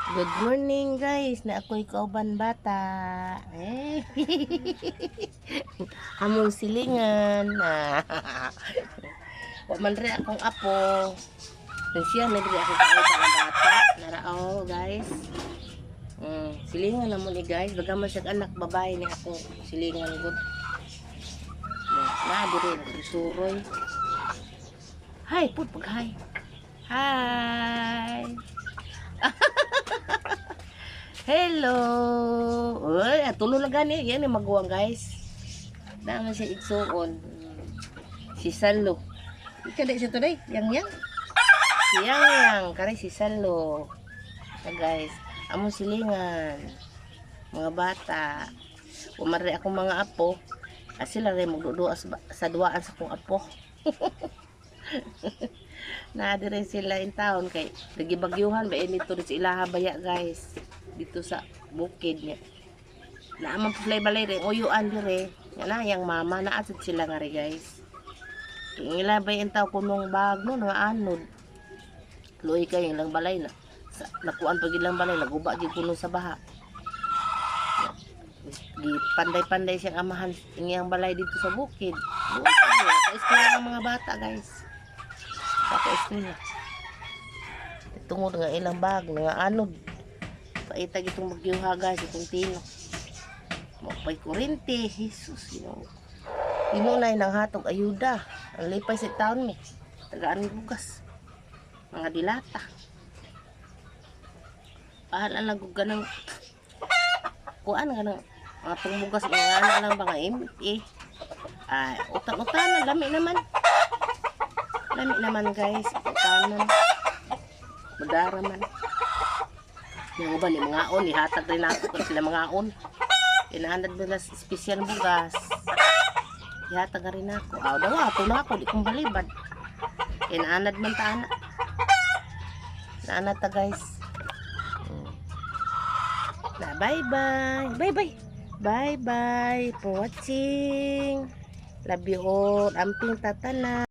Good morning guys, na ako'y kauban bata. Among silingan. Wa man rin akong apo. Nung siya may rin akong kauban na bata. Narao guys. Silingan naman ni guys. Bagaman siya anak babae ni akong silingan good. Diri suroy. Hi, put pag hi. Hi. Hello. Uy, tulo lang gani. Yan yung maguwang guys. Naman siya igsuon. Si Salo. Ika di siya today. Yang. Si Yang. Kari si Salo. Guys. Among silingan. Mga bata. Umari akong mga apo. Sila rin magdudua sa duwaan sa kong apo. Naadi rin sila in town kay nagibagyuhan ba nito sa ilaha baya guys dito sa bukid niya naaman play balay rin uyuan dire yan yang mama naasad sila nga rin guys ingilabay in taw kunong bag no nga anod luoy kay lang balay na nakuan pag ilang balay naguba gid kuno sa baha di panday-panday siyang amahan iyang balay dito sa bukid sa eskwela ng mga bata guys sa eskwela tungod nga ilang bag nga anod paitag itong magyuha guys itong tino mapay kurente Jesus imo na nang hatog ayuda ang lipay sa taon mi tagaan mi bugas mga dilata pahala lang kung ganang kuan ganang mga tungbugas mga ano lang mga utang-utan lami naman guys utanan madara man yung uban ni mga on ihatag rin ako kung sila mga on inahandad mo na special bugas ihatag rin ako daw ato na ako di kong balibad inahandad man ta na ta guys na bye bye for watching love you all amping tatana.